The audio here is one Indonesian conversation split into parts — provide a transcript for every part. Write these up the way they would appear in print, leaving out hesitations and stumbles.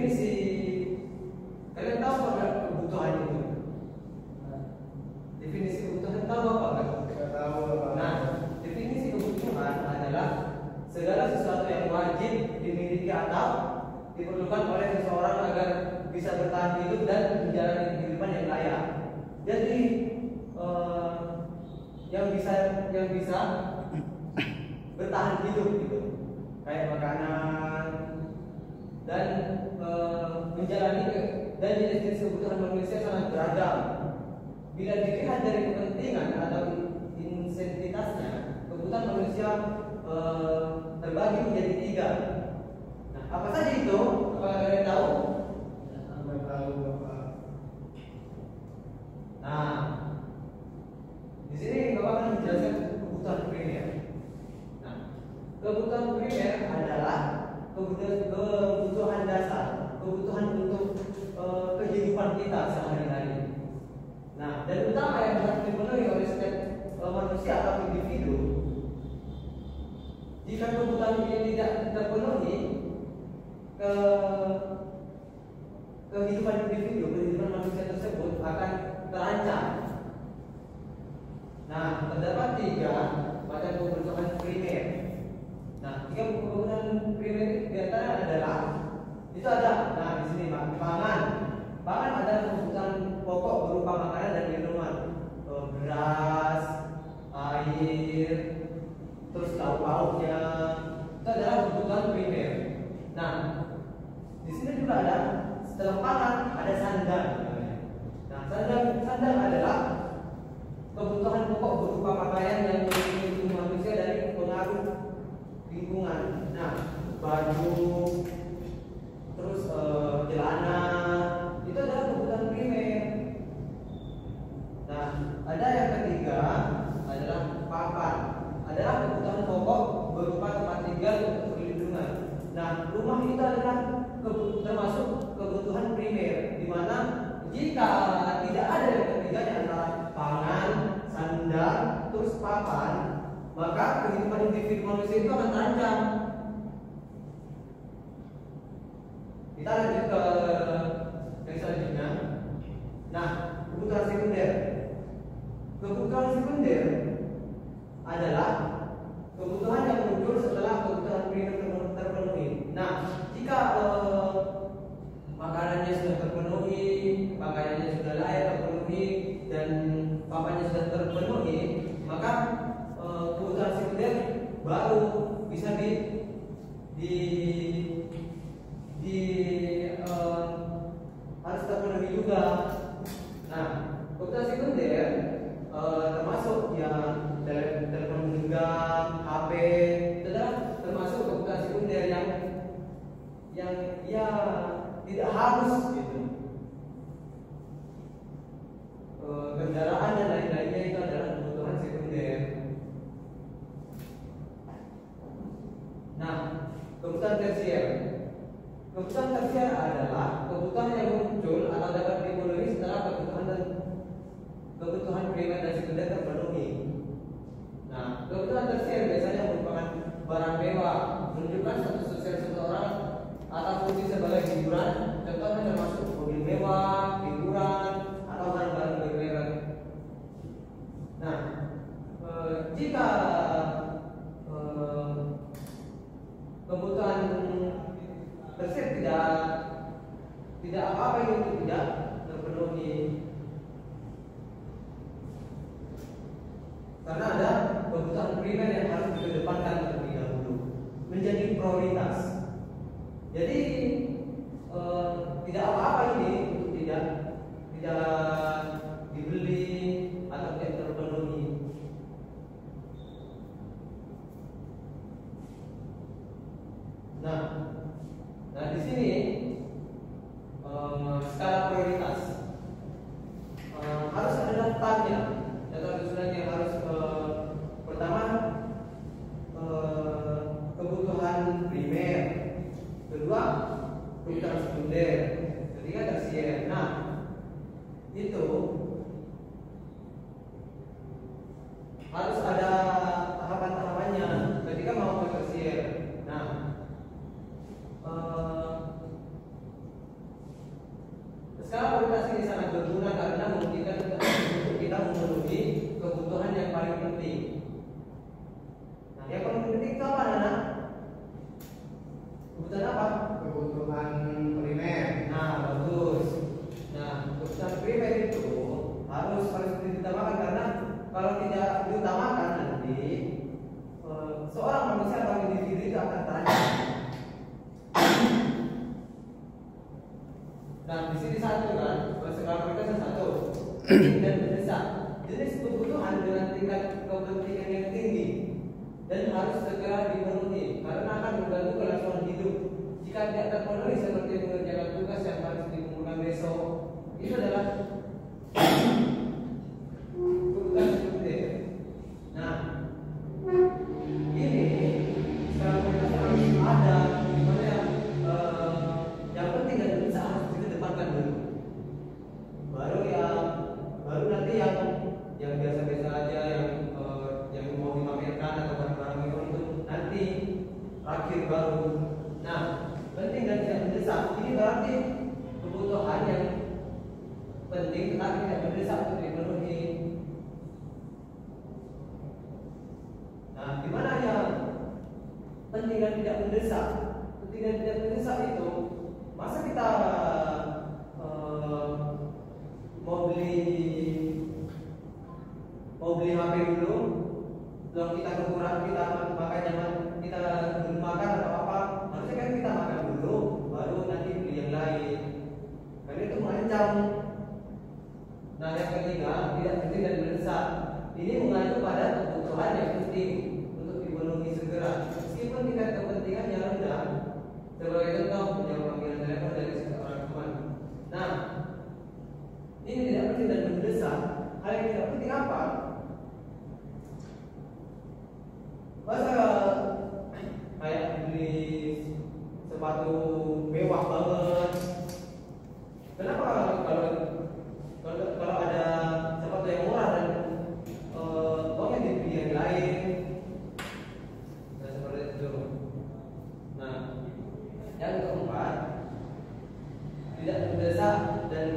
definisi, kalian tahu apa kebutuhan itu? Definisi kebutuhan tahu apa kan? Nggak tahu apa. Nah, definisi kebutuhan adalah segala sesuatu yang wajib dimiliki atau diperlukan oleh seseorang agar bisa bertahan hidup dan menjalani kehidupan yang layak. Jadi yang bisa bertahan hidup gitu, kayak makanan dan menjalani dan jenis-jenis kebutuhan manusia sangat beragam. Bila dilihat dari kepentingan atau insentitasnya, kebutuhan manusia terbagi menjadi 3. Nah, apa saja itu? Apakah kalian tahu? Nggak tahu Bapak. Nah, di sini Bapak akan menjelaskan kebutuhan primer. Nah, kebutuhan primer adalah kebutuhan dasar, kebutuhan untuk kehidupan kita sehari-hari. Nah, dan utama yang harus dipenuhi oleh setiap manusia atau individu. Jika kebutuhan ini tidak terpenuhi, kehidupan individu, kehidupan manusia tersebut akan terancam. Nah, terdapat 3 macam kebutuhan primer. Nah, 3 kebutuhan primer di antara adalah itu ada. Nah, di sini pangan. Pangan adalah kebutuhan pokok berupa makanan dan minuman, beras, air, terus lauk-lauknya. Itu adalah kebutuhan primer. Nah, di sini juga ada setelah pangan ada sandang. Nah, sandang adalah kebutuhan pokok berupa pakaian yang melindungi tubuh manusia dari pengaruh lingkungan. Nah, baju, terus celana, itu adalah kebutuhan primer. Nah, ada yang ketiga adalah papan, adalah kebutuhan pokok berupa tempat tinggal untuk perlindungan. Nah, rumah itu adalah termasuk kebutuhan primer, di mana jika tidak ada yang ketiganya antara pangan, sandang, terus papan, maka kehidupan individu manusia itu akan terancam. Kita lanjut ke yang selanjutnya. Nah, kebutuhan sekunder. Kebutuhan sekunder adalah kebutuhan yang muncul setelah kebutuhan primer terpenuhi. Nah, jika makanannya sudah terpenuhi, pakaiannya sudah layak terpenuhi, dan papannya sudah terpenuhi, maka kebutuhan sekunder baru bisa harus terpenuhi juga. Nah, kebutuhan sekunder termasuk yang telepon genggam, HP, itu adalah termasuk kebutuhan sekunder yang ya tidak harus gitu. Kendaraan dan lain-lainnya itu adalah kebutuhan sekunder. Nah, kebutuhan tersier. Kebutuhan tersier adalah kebutuhan yang muncul atau dapat dipenuhi setelah kebutuhan primer dan sekunder terpenuhi. Nah, kebutuhan tersier biasanya merupakan barang mewah, menunjukkan status sosial seseorang atau fungsi sebagai hiburan. Contohnya termasuk mobil mewah, hiburan, atau barang-barang bermerek. Nah, jika kebutuhan tersier tidak apa-apa itu tidak terpenuhi, karena ada kebutuhan primer yang harus dikedepankan terlebih dahulu, menjadi prioritas. Jadi tidak apa-apa ini untuk tidak dibeli atau tidak terpenuhi. Nah di sini skala prioritas harus ada daftarnya. Daftar susunannya harus pertama kebutuhan primer, kedua kebutuhan sekunder, ketiga tersier. Nah, itu harus ada tahapan-tahapannya ketika mau ke tersier. Nah, Sekarang prioritas ini sangat berguna karena memungkinkan kita memenuhi kebutuhan yang paling penting. Nah, yang paling penting itu apa, anak? Kebutuhan apa? Kebutuhan primer. Nah, bagus. Nah, kebutuhan primer itu harus diutamakan karena kalau tidak diutamakan nanti seorang manusia atau individu itu akan terancam. Nah, di sini satu kan, skala prioritas satu dan mendesak. Jenis kebutuhan dengan tingkat kepentingan yang tinggi dan harus segera dipenuhi karena akan mengganggu kelangsungan hidup. Jika tidak terpenuhi seperti mengerjakan tugas yang harus dikumpulkan besok, itu adalah tugas penting. Nah, ini skala prioritas harus ada di mana yang penting dan mendesak harus dikedepankan dulu. Baru nanti yang biasa-biasa aja yang mau dipamerkan atau barang-barang itu nanti terakhir baru. Nah, penting dan tidak mendesak ini berarti kebutuhan yang penting tetapi tidak mendesak untuk dipenuhi. Nah, di mana yang penting dan tidak mendesak? Penting dan tidak mendesak itu masa kita mau beli HP dulu, belum kita kekurangan kita makanya kita belum makan atau apa, harusnya kan kita makan dulu, baru nanti beli yang lain. Karena itu mengancam. Nah, yang ketiga tidak penting dan mendesak. Ini mengacu pada kebutuhan yang penting untuk dipenuhi segera, meskipun tingkat kepentingannya rendah. Sebagai contoh, menjawab panggilan telepon dari seseorang teman. Nah, ini tidak penting dan mendesak. Hal yang tidak penting apa? Masa kayak beli sepatu mewah banget. Kenapa kalau ada sepatu yang murah dan uangnya dibeli yang lain? Nah, seperti itu. Nah, yang keempat, tidak mendesak dan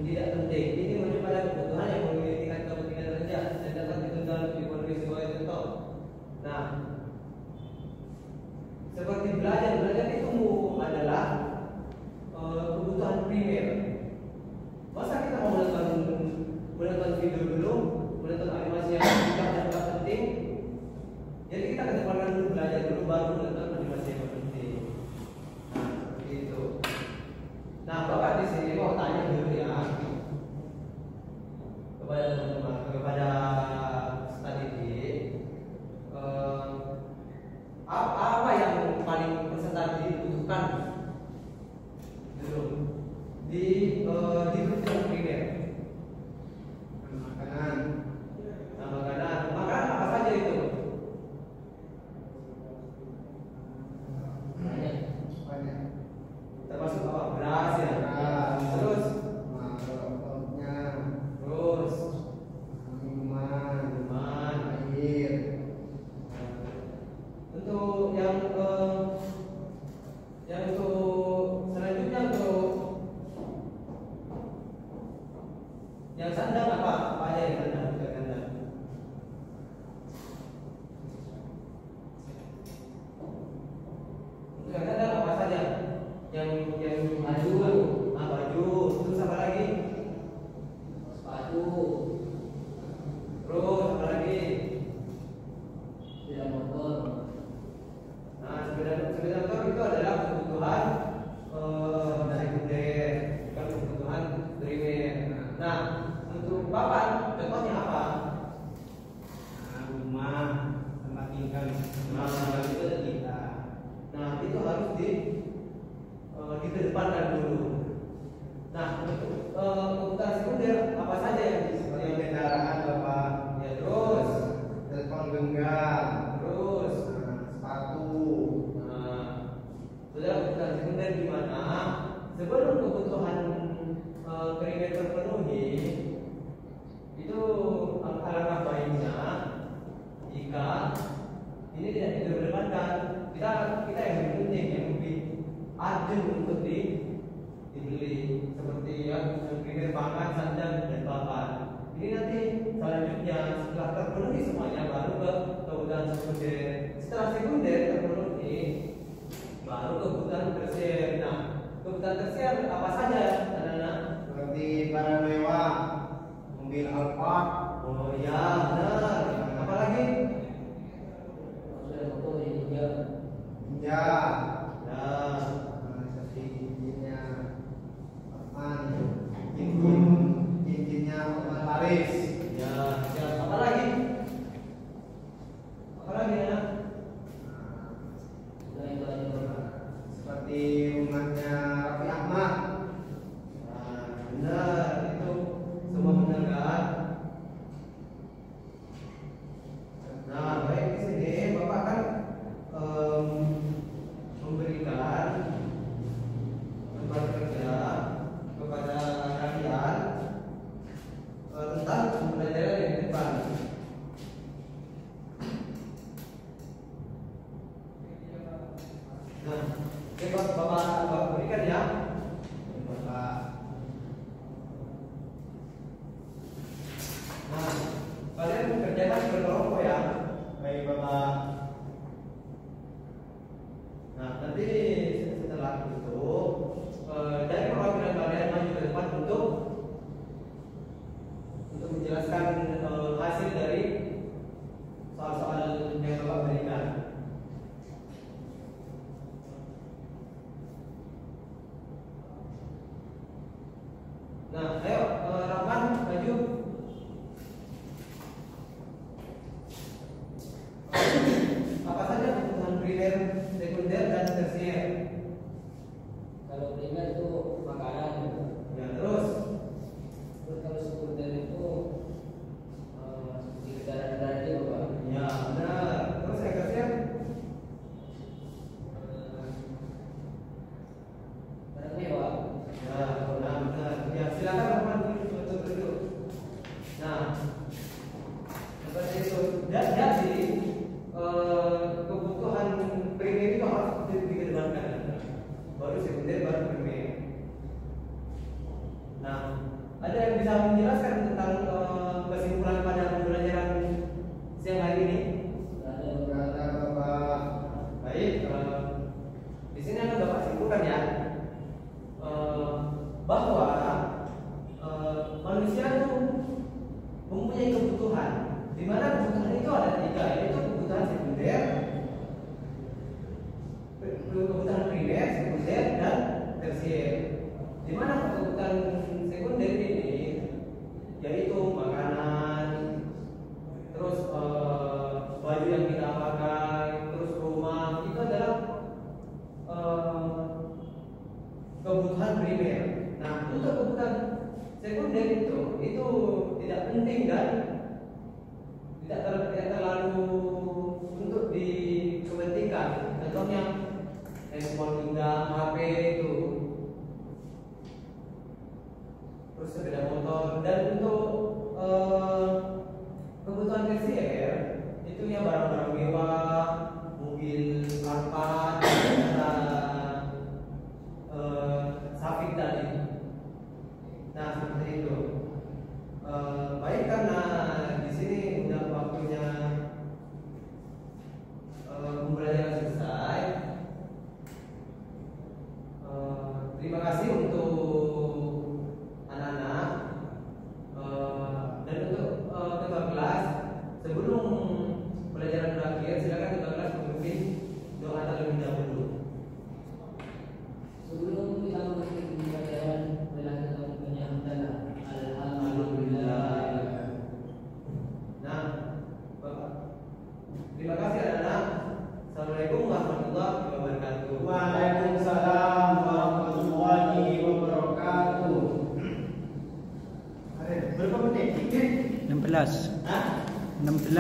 tidak penting. Ini merujuk pada kebutuhan yang memiliki tingkat kepentingan rendah dan dapat ditunda untuk dipenuhi sebagai contoh. Nah, seperti belajar itu adalah kebutuhan primer. Masa kita mau menonton video dulu, menonton animasi yang tidak penting? Jadi kita kedepankan dulu belajar dulu baru menonton animasi yang penting. Nah, seperti itu. Nah, Bapak di sini mau tanya dulu ya kepada teman-teman, kepada studi apa yang paling peserta dibutuhkan dulu di kebutuhan primer. Makanan. Nah, makanan apa saja itu? Banyak. Termasuk apa? Beras ya. Terus terus minuman, air. Untuk yang untuk selanjutnya untuk yang sandang apa aja yang sandang? Untuk yang sandang apa saja? Yang maju ya baru ke kebutuhan sekunder. Setelah sekunder terpenuhi, baru kebutuhan tersier. Nah, kebutuhan tersier apa saja, anak-anak? Seperti barang mewah, mobil Alphard. Oh ya, benar. Apalagi? Ya, Ya, seperti cincinnya Otman, cincinnya Otman Paris. ya, siap. Apalagi? Apalagi anak? Seperti rumahnya Raffi Ahmad. Nah, benar itu semua benar kan? Nah, baik di sini Bapak kan memberikan tempat kerja kepada kalian tentang pembelajaran yang di depan. Nah, oke Bapak berikan ya. Bapak. Nah, kalian kerjakan berkelompok ya. Baik Bapak. Nah, nanti setelah itu dari perwakilan kalian maju ke depan untuk menjelaskan hasil dari soal-soal yang Bapak berikan. Nah, ayo Rahman maju. Apa saja kebutuhan primer, sekunder, dan tersier? Kalau primer itu makanan, Ya, terus kalau sekunder itu seperti kendaraan itu, Pak. ya benar. Terus yang tersier? Barang mewah. Ya, benar. Ya, silakan Rahman untuk duduk. Nah, seperti itu. Dan jadi kebutuhan primer itu harus dikedepankan. Baru sekunder, baru primer. Nah, ada yang bisa menjelaskan tentang kesimpulan pada pembelajaran siang hari ini? Berada Bapak. Baik, di sini akan Bapak simpulkan ya bahwa manusia itu mempunyai kebutuhan, di mana kebutuhan itu ada tiga, yaitu kebutuhan sekunder, kebutuhan primer, sekunder, dan tersier. Di mana kebutuhan sekunder ini yaitu makanan, terus baju yang kita pakai, terus rumah, itu adalah kebutuhan primer. Nah, untuk kebutuhan sekunder itu tidak penting dan tidak terlalu untuk dikepentingkan. Contohnya handphone kita, HP itu, terus sepeda motor. Dan untuk kebutuhan tersier itu ya barang-barang mewah, mobil Alphard, Safik tadi. Nah, seperti itu. Baik, karena di sini udah waktunya pembelajaran selesai. Terima kasih untuk anak-anak dan untuk ketua kelas. Sebelum pelajaran berakhir, silakan ketua kelas memimpin doa terlebih dahulu. Sebelum kita memasuki pembelajaran, marilah kita mempunyai hamdalah. Alhamdulillah. Nah, Bapak, terima kasih anak-anak. Assalamualaikum warahmatullahi wabarakatuh. Waalaikumsalam warahmatullahi wabarakatuh. Berapa menit? 16. Hah? 16.